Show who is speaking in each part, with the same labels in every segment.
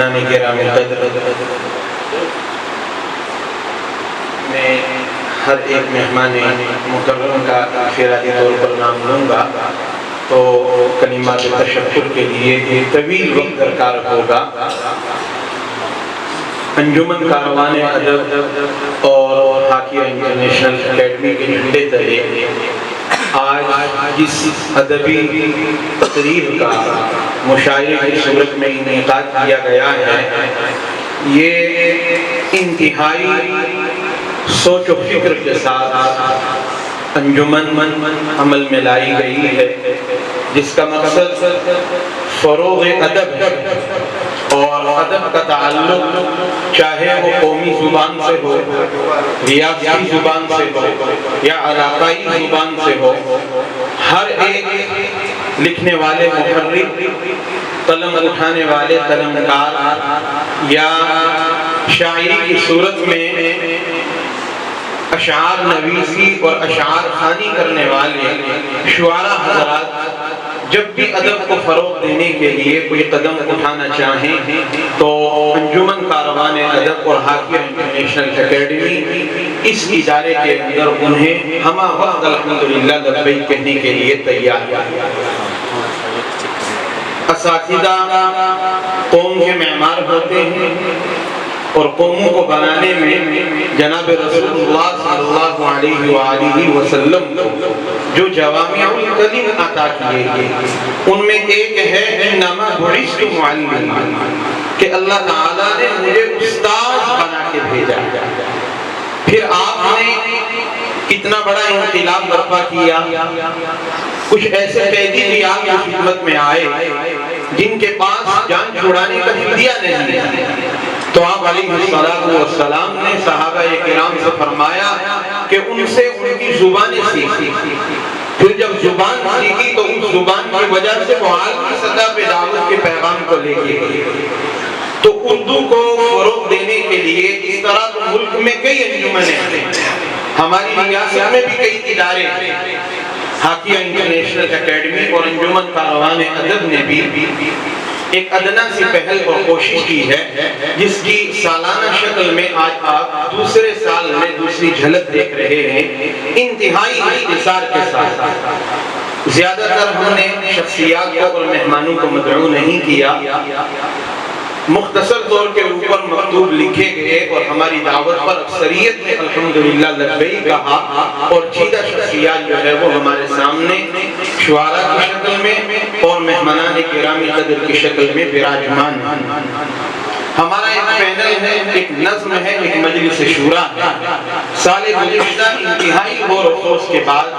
Speaker 1: مہمانان گرامی قدر، میں ہر ایک مہمان مکرم کا انفرادی طور پر نام لوں گا تو کلمات تشکر کے لیے ایک طویل وقت درکار ہوگا۔ انجمن کاروان ادب اور حاکیہ انٹرنیشنل اکیڈمی کے جھنڈے تلے آج جس ادبی تقریب کا مشاعرے کی صورت میں انعقاد کیا گیا ہے، یہ انتہائی سوچ و فکر کے ساتھ انجمن عمل میں لائی گئی ہے، جس کا مقصد فروغ ادب ہے، اور ادب کا تعلق چاہے وہ قومی زبان سے ہو، ریاستی زبان سے ہو یا علاقائی زبان سے ہو، ہر ایک لکھنے والے محرر، قلم اٹھانے والے قلمکار یا شاعری کی صورت میں اشعار نویسی اور اشعار خوانی کرنے والے شعراء حضرات جب بھی ادب کو فروغ دینے کے لیے کوئی قدم اٹھانا چاہیں تو انجمن کاروان ادب اور حاکیہ انٹرنیشنل اکیڈمی اس ادارے کے اندر انہیں ہمہ وقت الحمدللہ لبیک کہنے کے لیے تیار ہے۔ اساتذہ قوم کے معمار ہوتے ہیں، اور قوموں کو بنانے میں جناب رسول اللہ صلی اللہ علیہ وآلہ وسلم جو جوامع الکلم عطا کیے گئے ان میں ایک ہے انما بعثت معلما، کہ اللہ تعالیٰ نے مجھے استاذ بنا کے بھیجا۔ پھر آپ نے کتنا بڑا انقلاب برپا کیا، کچھ ایسے قیدی بھی آپ کی خدمت میں آئے جن کے پاس جان چھڑانے کا فدیہ نہیں ہے، تو آپ علیہ السلام نے صحابہ کرام سے فرمایا کہ ان سے ان کی زبانیں سیکھی۔ پھر جب زبان سیکھی تو اس زبان کی وجہ سے وہ عالمی سطح پہ دعوت کے پیغام کو لے کے گئے۔ تو اردو کو فروغ دینے کے لیے اس طرح تو ملک میں کئی انجمنیں ہیں، ہماری ریاست میں بھی کئی ادارے ہیں۔ حاکیہ انٹرنیشنل اکیڈمی اور انجمن کاروان ادب نے بھی ایک ادنا سی پہل اور کوشش کی ہے، جس کی سالانہ شکل میں آج آپ دوسرے سال میں دوسری جھلک دیکھ رہے ہیں، انتہائی اختصار کے ساتھ۔ زیادہ تر ہم نے شخصیات کو اور مہمانوں کو مدعو نہیں کیا، مختصر طور کے اوپر مکتوب لکھے گئے اور ہماری دعوت پر اکثریت نے الحمدللہ لبیک کہا، اور چیدہ شخصیات جو ہے وہ ہمارے سامنے شعراء کی شکل میں اور مہمانان گرامی قدر کی شکل میں براجمان ہیں۔ ہمارا ایک پینل ہے، ایک نظم ہے، ایک مجلس شورا ہے۔ سال گزشتہ انتہائی غور و خوض کے بعد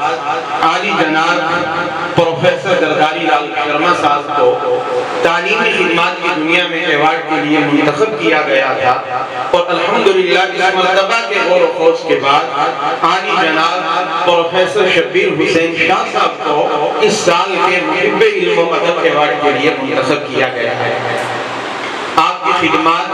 Speaker 1: عالی جناب پروفیسر زرداری لال شرما صاحب کو تعلیمی خدمات کی دنیا میں ایوارڈ کے لیے منتخب کیا گیا تھا، اور الحمدللہ اس مرتبہ کے غور و خوض کے بعد عالی جناب پروفیسر شبیر حسین شاہ صاحب کو اس سال کے محب علم و ادب ایوارڈ کے لیے منتخب کیا گیا ہے۔ آپ کی خدمات،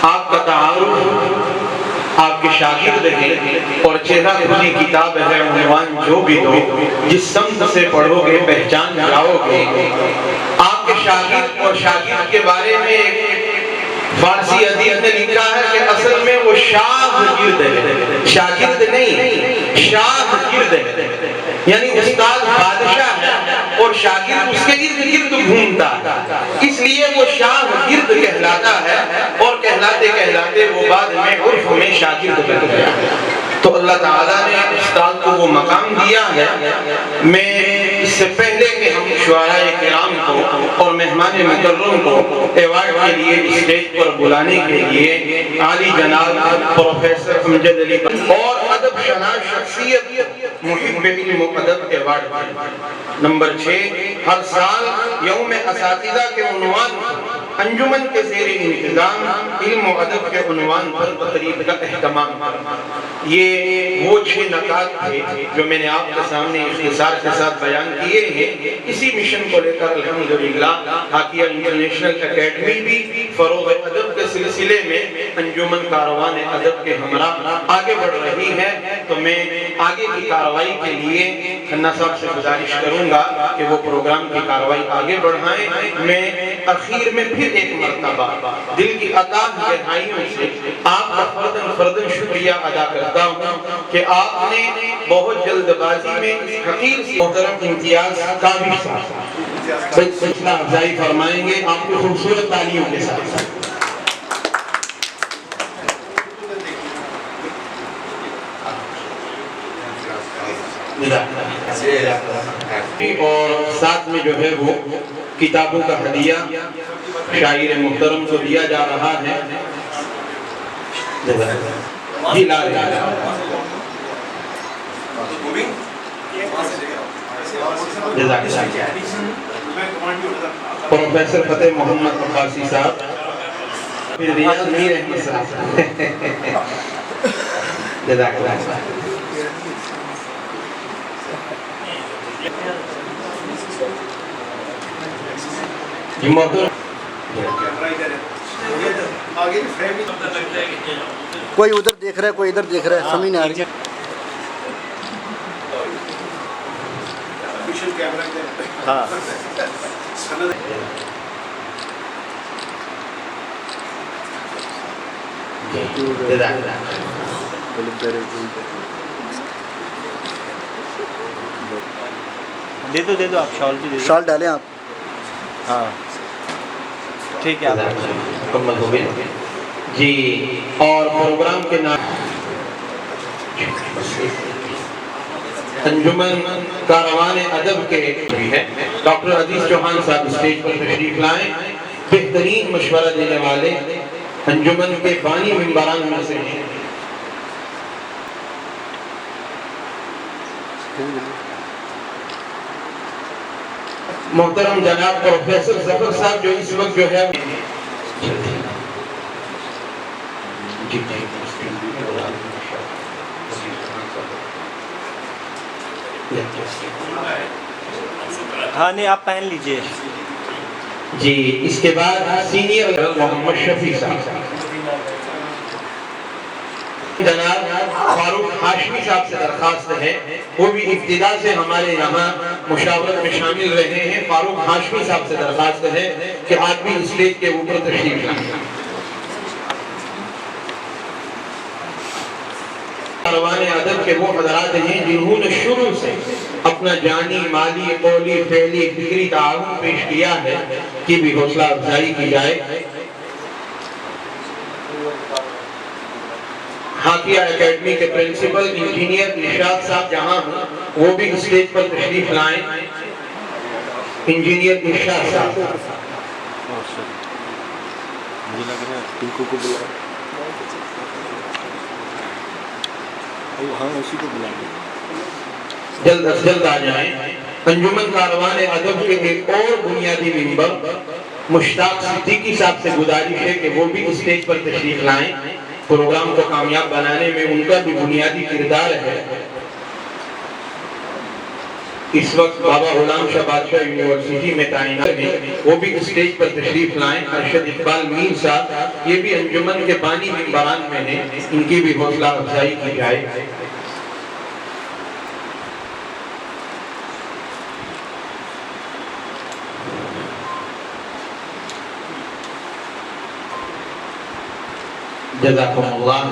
Speaker 1: آپ کا تعارف، آپ کے شاگرد ہیں، اور چہرہ کھلی کتاب ہے، عنوان جو بھی دو، جس سمت سے پڑھو گے پہچان جاؤ گے۔ آپ کے شاگرد اور شاگرد کے بارے میں فارسی ادیب نے لکھا ہے کہ اصل میں وہ شاگرد ہے، شاگرد نہیں، شاگرد ہے، یعنی استاد بادشاہ ہے اور شاگرد اس کے ارد گرد گھومتا، اس لیے وہ شاگرد کہلاتا ہے، اور کہلاتے کہلاتے وہ بعد میں عرف میں شاگرد بن گیا۔ تو اللہ تعالیٰ نے استاد کو وہ مقام دیا ہے۔ میں اس سے پہلے کہ ہم شعراء کرام کو اور مہمان مکرم کو ایوارڈ کے لیے اسٹیج پر بلانے کے لیے عالی جناب پروفیسر امجد علی اور ادب شناس شخصیت محب علم و ادب ایوارڈ نمبر 6 ہر سال یوم اساتذہ کے عنوان انجمن کے زیر انتظام علم و ادب کے عنوان پر تقریب کا اہتمام۔ یہ وہ 6 نکات تھے جو میں نے آپ کے سامنے اختصار کے ساتھ بیان کیے ہیں۔ اسی مشن کو لے کر الحمدللہ حاکیہ انٹرنیشنل اکیڈمی بھی فروغ ادب کے سلسلے میں انجمن کاروان ادب کے ہمراہ آگے بڑھ رہی ہے۔ تو میں آگے کی کارروائی کے لیے کھنہ صاحب سے گزارش کروں گا کہ وہ پروگرام کی کارروائی آگے بڑھائیں۔ میں اخیر میں پھر ایک مرتبہ کی عطا گہرائیوں سے آپ کا فردن شکریہ ادا کرتا ہوں کہ آپ نے بہت جلد بازی میں اس حقیر سے محترم امتیاز قابل صاحب حوصلہ افزائی فرمائیں گے آپ کو خوبصورت تعلیموں کے ساتھ اور ساتھ میں جو ہے وہ کتابوں کا ہدیہ شاعر محترم کو دیا جا رہا ہے جی لا پروفیسر فتح محمد عباسی صاحب پھر ریاض میر احمد صاحب جزاک اللہ جی محترم
Speaker 2: کوئی ادھر دیکھ رہا ہے کوئی ادھر دیکھ رہا ہے سمجھ نہیں آ رہی ہاں
Speaker 3: دے دو آپ شال بھی دے دو
Speaker 2: شال ڈالیں آپ
Speaker 3: ہاں ٹھیک ہے
Speaker 1: مکمل ہو گئے جی اور پروگرام کے نام انجمن کاروان ادب کے بھی ہے ڈاکٹر عزیز چوہان صاحب اسٹیج پر تشریف لائیں بہترین مشورہ دینے والے انجمن کے بانی ممبران میں سے ہیں محترم جناب پروفیسر ظفر صاحب جو اس وقت جو ہے
Speaker 3: ہاں نہیں آپ پہن لیجئے
Speaker 1: جی اس کے بعد سینئر محمد شفیع صاحب جناب فاروق ہاشمی صاحب سے درخواست ہے وہ بھی ابتدا سے ہمارے یہاں مشاورت میں شامل رہے ہیں فاروق ہاشمی صاحب سے درخواست ہے کہ آپ بھی اسٹیج کے اوپر تشریف لائیں کاروان ادب کے وہ حضرات ہیں جنہوں نے شروع سے اپنا جانی مالی قولی فعلی فکری تعاون پیش کیا ہے کہ بھی حوصلہ افزائی کی جائے حافیہ اکیڈمی کے پرنسپل انجینئر نشاد صاحب جہاں ہوں وہ بھی اسٹیج پر تشریف لائیں انجینئر نشاد صاحب جلد از جلد آ جائیں انجمن کاروان ادب کے ایک اور بنیادی ممبر مشتاق صدیقی صاحب سے گزارش ہے کہ وہ بھی اسٹیج پر تشریف لائیں پروگرام کو کامیاب بنانے میں ان کا بھی بنیادی کردار ہے اس وقت بابا غلام شاہ بادشاہ یونیورسٹی میں تعینات ہیں وہ بھی اسٹیج پر تشریف لائیں ارشد اقبال میر صاحب یہ بھی انجمن کے بانی ممبران میں ہیں ان کی بھی حوصلہ افزائی کی جائے جزاکم اللہ